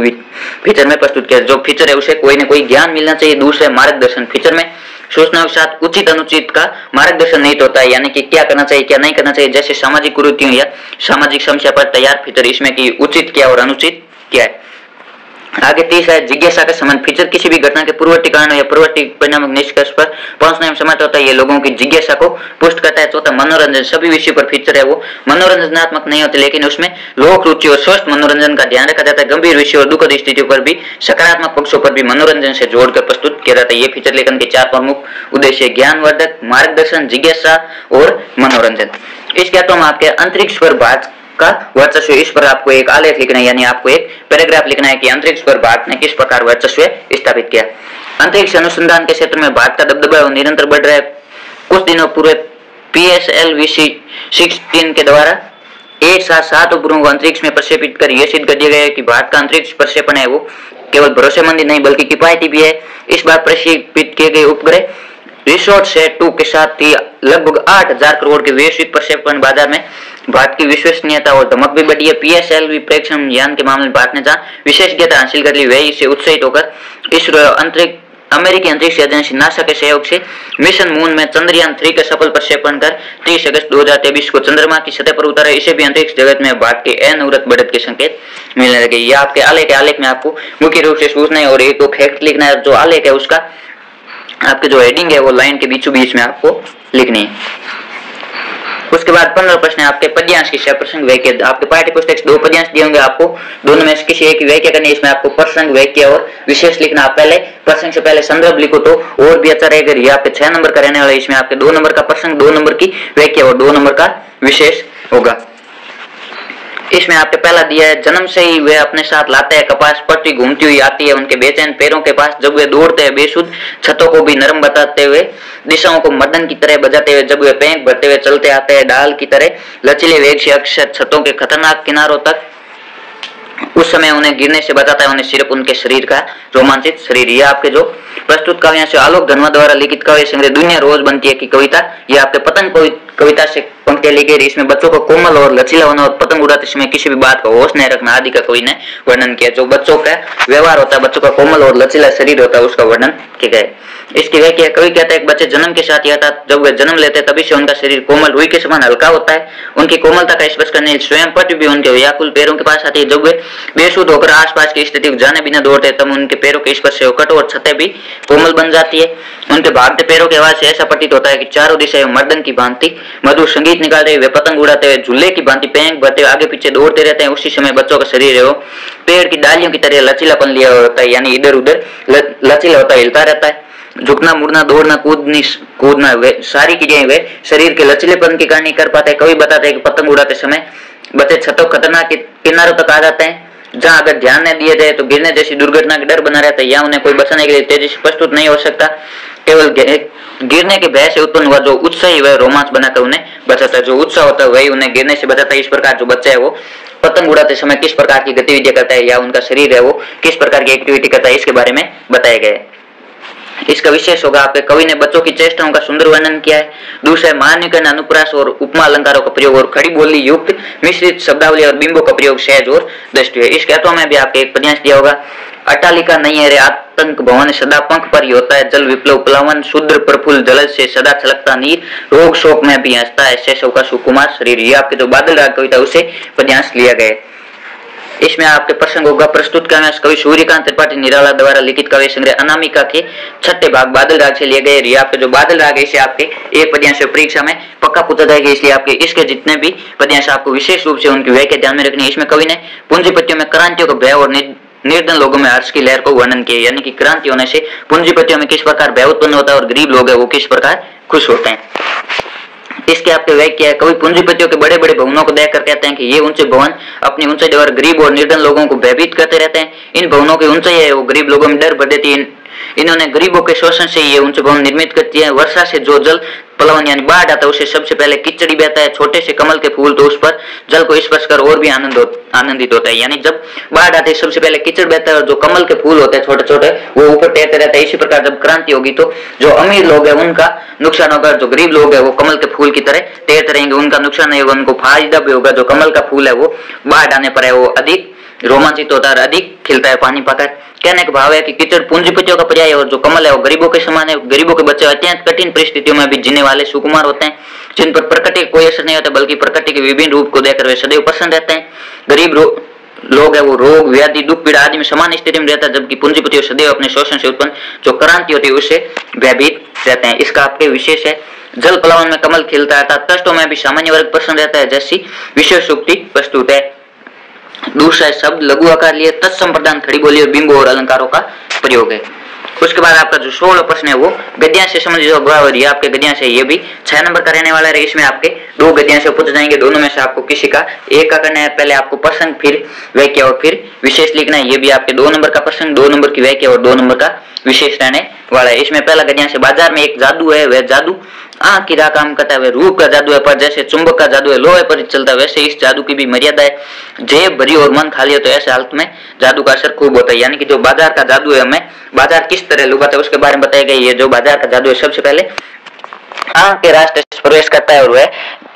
Speaker 1: फीचर में प्रस्तुत किया। जो फीचर है उसे कोई न कोई ज्ञान मिलना चाहिए। दूसरा मार्गदर्शन। फीचर में सूचनाओं के साथ उचित अनुचित का मार्गदर्शन नहीं होता है, यानी कि क्या करना चाहिए क्या नहीं करना चाहिए, जैसे सामाजिक कुरीतियों या सामाजिक समस्या पर तैयार फीचर, इसमें कि उचित क्या और अनुचित क्या है। आगे 30 है जिज्ञासा का संबंध। फीचर किसी भी घटना के पूर्ववर्ती कारण या पूर्ववर्ती परिणाम निष्कर्ष पर पहुंचने में समर्थ होता है। ये लोगों की जिज्ञासा को पुष्ट करता है। चौथा मनोरंजन। सभी विषय पर फीचर है वो मनोरंजनात्मक नहीं होते, लेकिन उसमें लोक रुचि और स्वस्थ मनोरंजन का ध्यान रखा जाता है। गंभीर विषय और दुखद स्थितियों पर भी, सकारात्मक पक्षों पर भी मनोरंजन से जोड़कर प्रस्तुत किया जाता है। ये फीचर लेखन के 4 प्रमुख उद्देश्य, ज्ञानवर्धक, मार्गदर्शन, जिज्ञासा और मनोरंजन। इसके बाद हम आपके अंतरिक्ष पर भारत का वर्चस्व, इस पर आपको एक आलेख लिखना है, यानी आपको एक पैराग्राफ लिखना है कि अंतरिक्ष पर भारत ने किस प्रकार वर्चस्व स्थापित किया। अंतरिक्ष अनुसंधान के क्षेत्र में भारत का दबदबा निरंतर बढ़ रहा है। कुछ दिनों पूर्व PSLV-16 के द्वारा एक साथ 7 उपग्रहों को अंतरिक्ष में प्रक्षेपित कर यह सिद्ध कर दिया गया है कि भारत का अंतरिक्ष प्रक्षेपण है वो केवल भरोसेमंद ही नहीं बल्कि किफायती भी है। इस बार प्रक्षेपित किए गए उपग्रह रिसोर्ट सेट 2 के साथ ही लगभग 8000 करोड़ के वैश्विक प्रक्षेपण बाजार में भारत की विश्वसनीयता और धमक भी बढ़ी है। PSLV प्रेक्षण यान के मामले में भारत ने जहां विशेषज्ञता हासिल कर ली, वह इससे उत्साहित होकर इसरो अमेरिकी अंतरिक्ष एजेंसी नासा के सहयोग से मिशन मून में चंद्रयान 3 का सफल प्रक्षेपण कर 30 अगस्त 2023 को चंद्रमा की सतह पर उतारा। इसे भी अंतरिक्ष जगत में भारत के अनवरत बढ़त के संकेत मिलने लगे। यह आपके आलेख में आपको मुख्य रूप से सूचना है और एक दो फैक्ट लिखना है। जो आलेख है उसका आपके जो हेडिंग है वो लाइन के बीचों बीच में आपको लिखनी है। उसके बाद 15 प्रश्न है आपके पद्यांश की प्रसंग वाक्य। आपके पाठ्य पुस्तक 2 पद्यांश दिए होंगे, आपको दोनों में से किसी एक की व्याख्या करनी है। इसमें आपको प्रसंग, वाक्य और विशेष लिखना। आप पहले प्रसंग से पहले संदर्भ लिखो तो और भी अच्छा रहेगा। ये आपके 6 नंबर का रहने वाला है। इसमें आपके 2 नंबर का प्रसंग, 2 नंबर की व्याख्या और 2 नंबर का विशेष होगा। इसमें आपके पहला दिया है, जन्म से ही वे अपने साथ लाते हैं कपास पट्टी घूमती हुई आती है उनके बेचैन पैरों के पास, जब वे दौड़ते हैं बेसुध छतों को भी नरम बताते हुए, दिशाओं को मर्दन की तरह बजाते हुए, जब वे पैंक भरते हुए चलते आते हैं डाल की तरह लचीले वेग से अक्सर छतों के खतरनाक किनारों तक, उस समय उन्हें गिरने से बचाता है, उन्हें सिर्फ उनके शरीर का रोमांचित शरीर। यह आपके जो प्रस्तुत काव्य से आलोक धनवा द्वारा लिखित काव्य संग्रह दुनिया रोज बनती है की कविता, यह आपके पतंग कविता से पंक्तियां लिखी गई। इसमें बच्चों को कोमल और लचीला होना और पतंग उड़ाते समय किसी भी बात का होश नहीं रखना आदि का कवि ने वर्णन किया। जो बच्चों का व्यवहार होता है, बच्चों का कोमल और लचीला शरीर होता है, उसका वर्णन किया गया। इसकी व्याख्या कवि कहता है कि बच्चे जन्म के साथ या जब वे जन्म लेते हैं तभी से उनका शरीर कोमल रुई के समान हल्का होता है। उनकी कोमलता का स्पर्श करने स्वयं पट भी उनके व्याकुल पैरों के पास आती है। जब वे बेसुध होकर आसपास की स्थिति को जाने बिना दौड़ते तब उनके पैरों के स्पर्श से कठोर छतें भी कोमल बन जाती है। उनके भागते पैरों के आवाज से ऐसा प्रतीत होता है कि चारों दिशाएं मर्दन की भांति मधुर संगीत निकालते हुए पतंग उड़ाते हुए झूले की भांति पैंक भरते हुए आगे पीछे दौड़ते रहते हैं। उसी समय बच्चों का शरीर है वो पेड़ की डालियों की तरह लचीलापन लिया होता है, यानी इधर उधर लचीला होता है, हिलता रहता है। झुकना मुड़ना दौड़ना कूदना वे सारी चीजें वे शरीर के लचीलेपन के कारण कर पाते हैं। कवि बताते हैं कि पतंग उड़ाते समय बच्चे छतों खतरनाक किनारों तक आ जाते हैं, जहां अगर ध्यान न दिया जाए तो गिरने जैसी दुर्घटना का डर बना रहता है, या उन्हें कोई बचाने के लिए तेजी से प्रस्तुत नहीं हो सकता। केवल गिरने के भय से उत्पन्न हुआ जो उत्साह ही वह रोमांच बनाकर उन्हें बचाता है। जो उत्साह होता है वही उन्हें गिरने से बचाता है। इस प्रकार जो बच्चा है वो पतंग उड़ाते समय किस प्रकार की गतिविधियां करता है, या उनका शरीर है वो किस प्रकार की एक्टिविटी करता है, इसके बारे में बताया गया है। इसका विशेष होगा आपके कवि ने बच्चों की चेष्टाओं का सुंदर वर्णन किया है। दूसरा है महान्यूकरण अनुप्रास और उपमा अलंकारों का प्रयोग और खड़ी बोली युक्त मिश्रित शब्दावली और बिंबों का प्रयोग सहज और दृष्टि है। इस कहतों में भी आपके एक पद्यांश दिया होगा, अट्टालिका नहीं है रे आतंक भवन सदा पंख पर ही होता है, जल विप्लव प्लावन शुद्र प्रफुल्ल जल से सदा छलकता नीर, रोग शोक में भी हंसता है शैशव का सुकुमार शरीर। ये आपके जो बादल राग कविता उसे पद्यांश लिया गया। इसमें आपके प्रसंग होगा प्रस्तुत काव्य कवि सूर्यकांत त्रिपाठी निराला द्वारा लिखित काव्य संग्रह अनामिका के छठे भाग बादल राग से लिए गए। ये आपके जो बादल राग है इसे आपके एक पद्यांश परीक्षा में पक्का पूछा जाएगा, इसलिए आपके इसके जितने भी पद्यांश आपको विशेष रूप से उनकी व्याख्या ध्यान में रखनी है। इसमें कवि ने पूंजीपतियों में क्रांतियों का भय और निर्धन लोगों में हर्ष की लहर को वर्णन किया, यानी कि क्रांति होने से पूंजीपतियों में किस प्रकार भय उत्पन्न होता है और गरीब लोग है वो किस प्रकार खुश होते हैं। इसके आपके व्याख्या है, कवि पूंजीपतियों के बड़े बड़े भवनों को देखकर कहते हैं कि ये ऊंचे भवन अपनी ऊंचाई द्वारा गरीब और निर्धन लोगों को भयभीत करते रहते हैं। इन भवनों की ऊंचाई है वो गरीब लोगों में डर भर देती है। इन्होंने गरीबों के शोषण से ये ऊंचे भवन निर्मित करती है। वर्षा से जो जल पलवन यानी बाढ़ आता है उसे सबसे पहले कीचड़ी बहता है। छोटे से कमल के फूल तो उस पर जल को स्पर्श कर और भी आनंदित होता है, यानी जब बाढ़ आती है सबसे पहले कीचड़ बहता है और जो कमल के फूल होते हैं छोटे छोटे वो ऊपर तैरते रहते हैं। इसी प्रकार जब क्रांति होगी तो जो अमीर लोग है उनका नुकसान होगा, जो गरीब लोग है वो कमल के फूल की तरह तैरते रहेंगे, उनका नुकसान नहीं होगा, उनको फायदा भी होगा। जो कमल का फूल है वो बाढ़ आने पर है वो अधिक रोमांचित होता है, अधिक खिलता है पानी पाकर। कहने का भाव है कि कीचड़ पूंजीपतियों का पर्याय और जो कमल है वो गरीबों के समान है। गरीबों के बच्चे अत्यंत कठिन परिस्थितियों में भी जीने वाले सुकुमार होते हैं, जिन पर प्रकृति का कोई असर नहीं होता, बल्कि प्रकृति के विभिन्न रूप को देखकर वे सदैव प्रसन्न रहते हैं। गरीब लोग है वो रोग व्याधि दुख पीड़ा आदि में समान स्थिति में रहता है, जबकि पूंजीपति सदैव अपने शोषण से उत्पन्न जो क्रांति होती है उससे भयभीत रहते हैं। इसका आपके विशेष है, जल पलावन में कमल खिलता है, कष्टों में भी सामान्य वर्ग प्रसन्न रहता है, जैसी विशेष उक्ति प्रस्तुत है। दूसरा शब्द लघु आकार लिए तत्संप्रदान खड़ी बोली और बिंबों और अलंकारों का प्रयोग है। उसके बाद आपका जो 16 प्रश्न है वो गद्यांश से संबंधित होगा और ये आपके गद्यांश है, ये भी 6 नंबर का रहने वाला है। इसमें आपके 2 गद्यांश पूछे जाएंगे, दोनों में से आपको किसी का एक का करना है। पहले आपको प्रसंग फिर व्याख्या और फिर विशेष लिखना है। ये भी आपके 2 नंबर का प्रसंग 2 नंबर की व्याख्या और 2 नंबर का विशेष रहने वाला है। इसमें पहला गद्यांश है, बाजार में एक जादू है, वह जादू आंख की राह काम करता है, वह रूप का जादू है, पर जैसे चुंबक का जादू है लोहे पर चलता है वैसे इस जादू की भी मर्यादा है। जेब भरी और मन खाली हो तो ऐसे हालत में जादू का असर खूब होता है। यानी कि जो बाजार का जादू है हमें बाजार किस तरह लुभाता है उसके बारे में बताया गया। ये जो बाजार का जादू है सबसे पहले आंख के रास्ते प्रवेश करता है और वह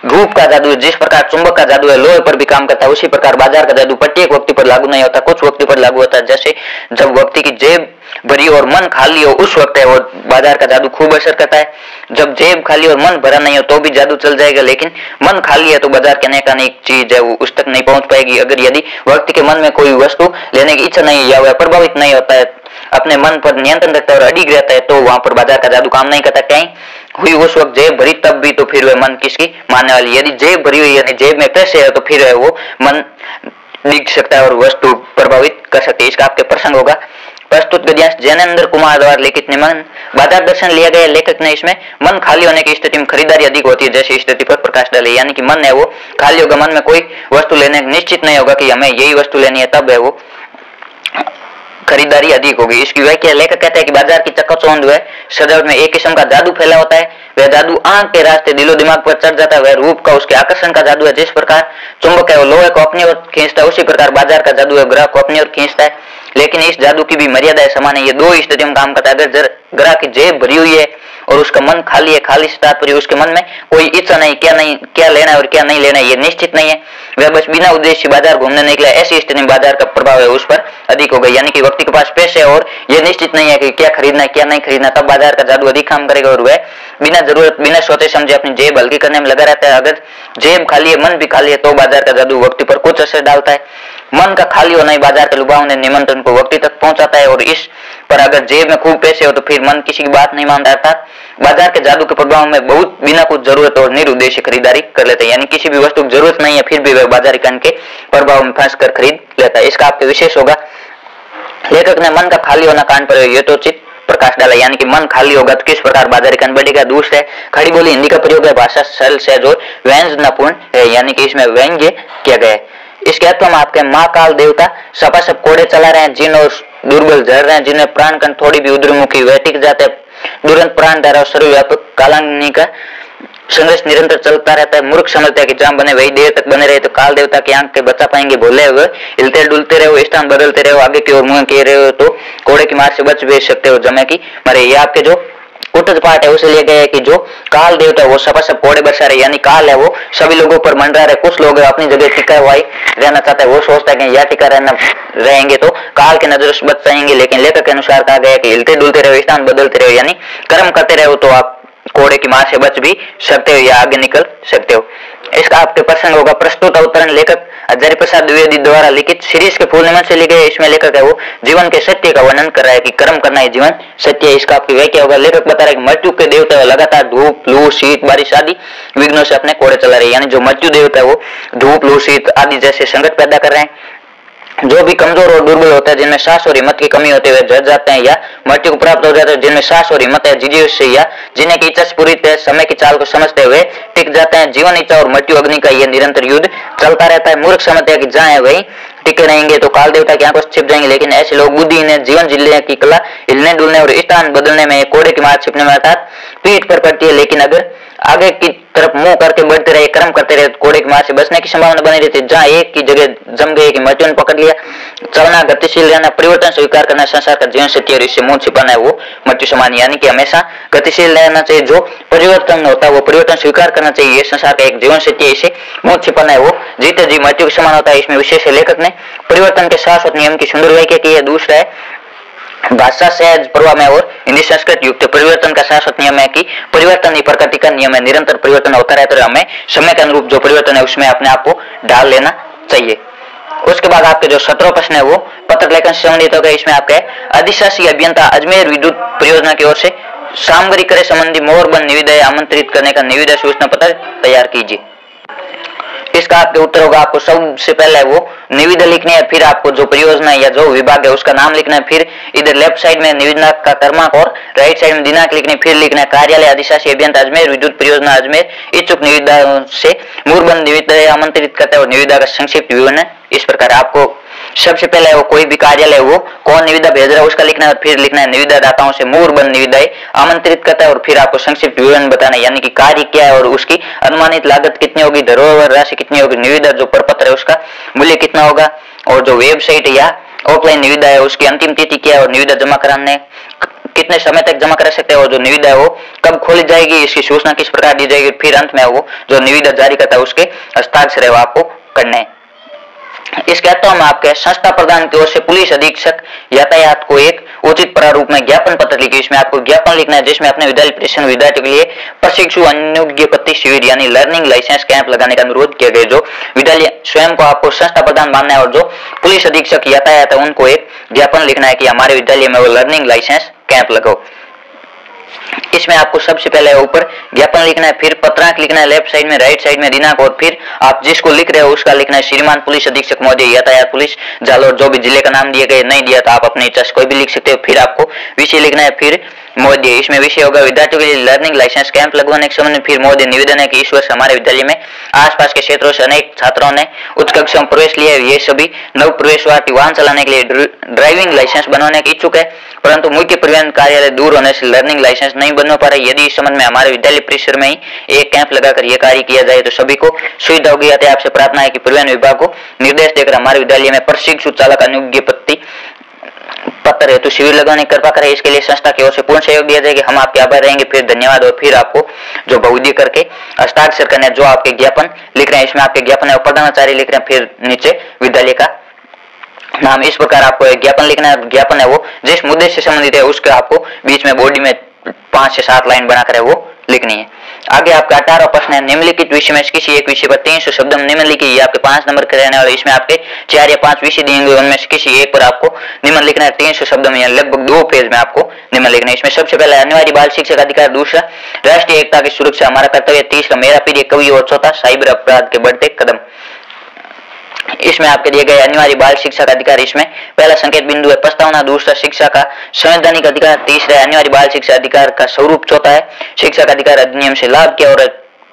Speaker 1: रूप का जादू है। जिस प्रकार चुंबक का जादू है लोहे पर भी काम करता है, उसी प्रकार बाजार का जादू प्रत्येक व्यक्ति पर लागू नहीं होता, कुछ व्यक्ति पर लागू होता है। जैसे जब व्यक्ति की जेब भरी और मन खाली हो उस वक्त है वो बाजार का जादू खूब असर करता है। जब जेब खाली और मन भरा नहीं हो तो भी जादू चल जाएगा, लेकिन मन खाली है तो बाजार के अनेक अनेक चीज है वो उस तक नहीं पहुंच पाएगी। अगर यदि व्यक्ति के मन में कोई वस्तु लेने की इच्छा नहीं या वह प्रभावित नहीं होता है, अपने मन पर नियंत्रण रखता है और अडिग रहता है, तो वहां पर बाजार का जादू काम नहीं करता। कहीं हुई उस वक्त जेब भरी तब भी तो फिर वह मन किसकी मानने वाली। यदि जेब भरी हुई यानी जेब में पैसे है तो फिर है वो मन दिख सकता है और वस्तु प्रभावित कर सकती है। इसका आपके प्रसंग होगा, प्रस्तुत गद्यांश जैनेन्द्र कुमार द्वारा लिखित निबंध। बाजार दर्शन लिया गया। लेखक ने इसमें मन खाली होने की स्थिति में खरीदारी अधिक होती है जैसी स्थिति पर प्रकाश डाले, यानी कि मन है वो खाली होगा, मन में कोई वस्तु लेने निश्चित नहीं होगा कि हमें यही वस्तु लेनी है, तब है वो खरीदारी अधिक होगी। इसकी व्याख्या लेखक कहते हैं कि बाजार की चकाचौंध व सजावट में एक किस्म का जादू फैला होता है। वह जादू आंख के रास्ते दिलो दिमाग पर चढ़ जाता है। वह रूप का उसके आकर्षण का जादू है। जिस प्रकार चुंबक है वो लोहे को अपनी ओर खींचता है, उसी प्रकार बाजार का जादू है ग्राहक को अपनी ओर खींचता है। लेकिन इस जादू की भी मर्यादा है, समान है। ये दो स्थितियों में काम करता है। अगर ग्राहक की जेब भरी हुई है और उसका मन खाली है, खाली से तात्पर्य उसके मन में कोई इच्छा नहीं, क्या लेना है और क्या नहीं लेना है ये निश्चित नहीं है, वह बस बिना उद्देश्य बाजार घूमने निकला, ऐसी स्थिति में बाजार का प्रभाव है उस पर अधिक हो गई। यानी कि व्यक्ति के पास पैसे और ये निश्चित नहीं है कि क्या खरीदना है क्या नहीं खरीदना, तब बाजार का जादू अधिक काम करेगा और वह बिना जरूरत बिना सोचे समझे अपनी जेब हल्की करने में लगा रहता है। अगर जेब खाली है, मन भी खाली है, तो बाजार का जादू व्यक्ति पर कुछ असर डालता है। मन का खाली होना ही बाजार के लुभावने निमंत्रण को व्यक्ति तक पहुंचाता है और इस पर अगर जेब में खूब पैसे हो तो फिर मन किसी की बात नहीं मानता था। बाजार के जादू के प्रभाव में बहुत बिना कुछ जरूरत और निरुद्देश्य खरीदारी कर लेते हैं, यानी किसी भी वस्तु की जरूरत नहीं है फिर भी वह बाजार के प्रभाव में फंस कर खरीद लेता है। इसका आपके विशेष होगा। लेखक ने मन का खाली होना कांड पर यथोचित प्रकाश डाला, यानी कि मन खाली होगा तो किस प्रकार बाजारीकरण बढ़ेगा। दूसरा खड़ी बोली हिंदी का प्रयोग है, भाषा सरल सहज और व्यंजनापूर्ण है, यानी कि इसमें व्यंग्य किया गया है। इसके अर्थ में आपके माँ काल देवता सपासप कोड़े चला रहे हैं, जिन और दुर्बल झड़ रहे हैं, जिन्हें प्राण कण थोड़ी भी उद्रमुखी वह टिक जाते हैं, तुरंत प्राण धारा सर्वव्यापक कालाग्नि का संघर्ष निरंतर चलता रहता है। मूर्ख समझता है कि जहां बने वही देर तक बने रहे, तो काल देवता की आंख के बचा पाएंगे। भोले हुए हिलते डुलते रहे, स्थान बदलते रहे, आगे की ओर मुंह किए रहे तो कोड़े की मार से बच भी सकते हो, जमे की मारे। ये आपके जो कुटज पाठ है उसे लिए गए कि जो काल देवता है वो सपासप कोड़े बरसा रहे, यानी काल है वो सभी लोगों पर मंडरा रहे। कुछ लोग अपनी जगह टिका हुआ रहना चाहता है, वो सोचता है कि यह टिका रहेंगे तो काल के नजर से बच जाएंगे। लेकिन लेखक के अनुसार कहा गया कि हिलते डुलते रहो, स्थान बदलते रहो, यानी कर्म करते रहो तो आप कोड़े की मार से बच भी सकते हो या आगे निकल सकते हो। इसका आपके प्रसंग होगा प्रस्तुत अवतरण लेखक हजारी प्रसाद द्विवेदी द्वारा लिखित सीरीज के फूल निमन से लिखे। इसमें लेखक है वो जीवन के सत्य का वर्णन कर रहा है कि कर्म करना ही जीवन सत्य है। इसका आपकी व्याख्या होगा। लेखक बता रहा है कि मृत्यु के देवता लगातार धूप लू शीत बारिश आदि विघ्नों से अपने कोड़े चला रहे हैं, यानी जो मृत्यु देवता है वो धूप लू शीत आदि जैसे संकट पैदा कर रहे हैं। जो भी कमजोर और दुर्बल होता है, जिनमें सांस और हिम्मत की कमी होती है, वे जज जाते हैं या मृत्यु को प्राप्त हो जाते हैं। जिनमें सांस और हिम्मत है, जिज्ञासु या जिन्हें की इच्छा पूरी समय की चाल को समझते हुए टिक जाते हैं। जीवन इच्छा और मृत्यु अग्नि का यह निरंतर युद्ध चलता रहता है। मूर्ख समझते हैं कि जहाँ है वही टिके रहेंगे तो काल देवता की आंखों से छिप जाएंगे, लेकिन ऐसे लोग बुद्धिहीन है। जीवन जीने की कला हिलने डुलने और स्थान बदलने में कोड़े की मार छिपने में अर्थात पीठ पर पड़ती है। लेकिन अगर आगे की तरफ मुंह करके बढ़ते रहे, कर्म करते रहे, कोड़े की मार से बचने की संभावना बनी रहती है। जहाँ एक की जगह जम गए कि मृत्यु ने पकड़ लिया, चलना गतिशील रहना परिवर्तन स्वीकार करना संसार का जीवन सत्य और इससे मुंह छिपाना है वो मृत्यु समान, यानी कि हमेशा गतिशील रहना चाहिए। जो परिवर्तन होता है वो परिवर्तन स्वीकार करना चाहिए, ये संसार का एक जीवन सत्य है, इसे मुंह छिपाना है वो जीते जी मृत्यु के समान होता है। इसमें विशेष लेखक ने परिवर्तन के शाश्वत नियम की सुंदर व्याख्या की है। दूसरा है भाषा सहज प्रवाह में और हिंदी संस्कृत युक्त परिवर्तन का शाश्वत नियम है कि परिवर्तन ही प्रकृति का नियम है, निरंतर परिवर्तन होता रहता है। हमें समय के अनुरूप जो परिवर्तन है उसमें अपने आप को डाल लेना चाहिए। उसके बाद आपके जो 17 प्रश्न है वो पत्र लेखन से संबंधित हो गए। इसमें आपके अधिशासी अभियंता अजमेर विद्युत परियोजना की ओर से सामग्री करे संबंधी मोहरबंद निविदा आमंत्रित करने का निविदा सूचना पत्र तैयार कीजिए। इसका आपके उत्तर होगा। आपको सबसे पहले वो निविदा लिखनी है, फिर आपको जो परियोजना या जो विभाग है उसका नाम लिखना है, फिर इधर लेफ्ट साइड में निविदा का क्रमांक और राइट साइड में दिनांक लिखनी, फिर लिखना है कार्यालय अधिशासी अभियंता अजमेर विद्युत परियोजना अजमेर इच्छुक निविदा से मूर्बंद निविदा आमंत्रित करता है और निविदा का संक्षिप्त विवरण है इस प्रकार। आपको सबसे पहले वो कोई भी कार्यालय वो कौन निविदा भेज रहा है उसका लिखना है, फिर लिखना है निविदा दाताओं से मूर्बंद निविदाएं आमंत्रित करता है और फिर आपको संक्षिप्त विवरण बताना है, यानी कि कार्य क्या है और उसकी अनुमानित लागत कितनी होगी, धरोहर राशि कितनी होगी, निविदा जो प्रपत्र है उसका मूल्य कितना होगा और जो वेबसाइट या ऑफलाइन निविदा है उसकी अंतिम तिथि क्या है और निविदा जमा कराने कितने समय तक जमा करा सकते हैं और जो निविदा है वो कब खोली जाएगी, इसकी सूचना किस प्रकार दी जाएगी। फिर अंत में वो जो निविदा जारी करता है उसके हस्ताक्षर है वो आपको करने हैं। इसके अलावा हम आपके संस्था प्रधान की ओर से पुलिस अधीक्षक यातायात को एक उचित प्रारूप में ज्ञापन पत्र लिखिए। इसमें आपको ज्ञापन लिखना है जिसमें अपने विद्यालय परिषद विद्यार्थियों के लिए प्रशिक्षु अनुज्ञप्ति शिविर यानी लर्निंग लाइसेंस कैंप लगाने का अनुरोध किया गया। जो विद्यालय स्वयं को आपको संस्था प्रधान मानना है और जो पुलिस अधीक्षक यातायात है उनको एक ज्ञापन लिखना है कि हमारे विद्यालय में वो लर्निंग लाइसेंस कैंप लगाओ। इसमें आपको सबसे पहले ऊपर ज्ञापन लिखना है, फिर पत्रांक लिखना है लेफ्ट साइड में, राइट साइड में दिनांक, और फिर आप जिसको लिख रहे हो उसका लिखना है श्रीमान पुलिस अधीक्षक महोदय यातायात पुलिस जालोर, जो भी जिले का नाम दिया गया, नहीं दिया तो आप अपनी इच्छा से कोई भी लिख सकते हो। फिर आपको विषय लिखना है, फिर महोदय, इसमें विषय होगा विद्यार्थियों के लिए लर्निंग लाइसेंस कैंप लगवाने के संबंध में। फिर महोदय निवेदन है कि इस वर्ष हमारे विद्यालय में आसपास के क्षेत्रों से अनेक छात्रों ने उच्च कक्षा में प्रवेश लिया है, ये सभी नव प्रवेशवार्थी वाहन चलाने के लिए ड्राइविंग लाइसेंस बनवाने के इच्छुक है, परंतु मुख्य परिवहन कार्यालय दूर होने से लर्निंग लाइसेंस नहीं बनवा पा रहा। यदि इस संबंध में हमारे विद्यालय परिसर में ही एक कैंप लगाकर यह कार्य किया जाए तो सभी को सुविधा होगी। अतः आपसे प्रार्थना है कि परिवहन विभाग को निर्देश देकर हमारे विद्यालय में प्रशिक्षु चालक अनुज्ञा पत्र हेतु शिविर लगाने की कृपा करें। इसके लिए संस्था की ओर से पूर्ण सहयोग दिया जाएगा। हम आपके आभार रहेंगे। फिर धन्यवाद। और फिर आपको जो बहुदी करके हस्ताक्षर करना है, जो आपके ज्ञापन लिख रहे हैं, इसमें आपके ज्ञापन है प्रधानाचार्य लिख रहे हैं, फिर नीचे विद्यालय का नाम। इस प्रकार आपको एक ज्ञापन लिखना है। ज्ञापन है वो जिस मुद्दे से संबंधित है उसका आपको बीच में बॉडी में 5 से 7 लाइन बनाकर है वो लिखनी है। आगे आपका 18वां प्रश्न है, निम्नलिखित विषय में किसी एक विषय पर 300 शब्द निम्नलिखित, ये आपके 5 नंबर के रहने वाले। इसमें आपके 4 या 5 विषय दिएंगे, उनमें से किसी एक पर आपको निम्न लिखना है। 300 शब्द में लगभग 2 पेज में आपको निम्न लिखना है। इसमें सबसे पहले अनिवार्य बाल शिक्षा का अधिकार, दूसरा राष्ट्रीय एकता की सुरक्षा हमारा कर्तव्य, तीसरा मेरा प्रिय कवि, और चौथा साइबर अपराध के बढ़ते कदम। इसमें आपके दिए गए अनिवार्य बाल शिक्षा का अधिकार, इसमें पहला संकेत बिंदु है प्रस्तावना, दूसरा शिक्षा का संवैधानिक अधिकार, तीसरा अनिवार्य बाल शिक्षा अधिकार का स्वरूप, चौथा है शिक्षा का अधिकार अधिनियम से लाभ क्या, और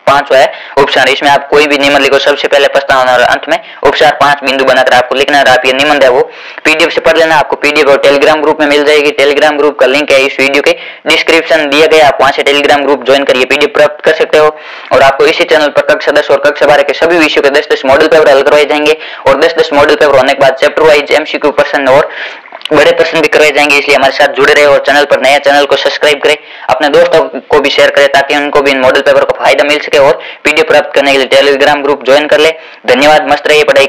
Speaker 1: 5वां है उपसार। इसमें आप कोई भी निबंध लिखो, सबसे पहले प्रस्तावना और अंत में उपसार 5 बिंदु बनाकर आपको लिखना है। आप ये निबंध है वो पीडीएफ से पढ़ लेना। आपको पीडीएफ और टेलीग्राम ग्रुप में मिल जाएगी। टेलीग्राम ग्रुप का लिंक है इस वीडियो के डिस्क्रिप्शन दिया गया, आप वहां से टेलीग्राम ग्रुप ज्वाइन कर पीडीएफ प्राप्त कर सकते हो। और आपको इसी चैनल पर कक्षा 10 और कक्षा 12 के सभी विषयों के 10-10 मॉडल पेपर हल करवाए जाएंगे, और 10-10 मॉडल पेपर होने के बाद चैप्टर वाइज एमसीक्यू प्रश्न और बड़े प्रश्न भी करवाए जाएंगे। इसलिए हमारे साथ जुड़े रहे और चैनल पर नया चैनल को सब्सक्राइब करें, अपने दोस्तों को भी शेयर करें ताकि उनको भी इन मॉडल पेपर को फायदा मिल सके, और पीडीएफ प्राप्त करने के लिए टेलीग्राम ग्रुप ज्वाइन कर ले। धन्यवाद। मस्त रहिए पढ़ाई।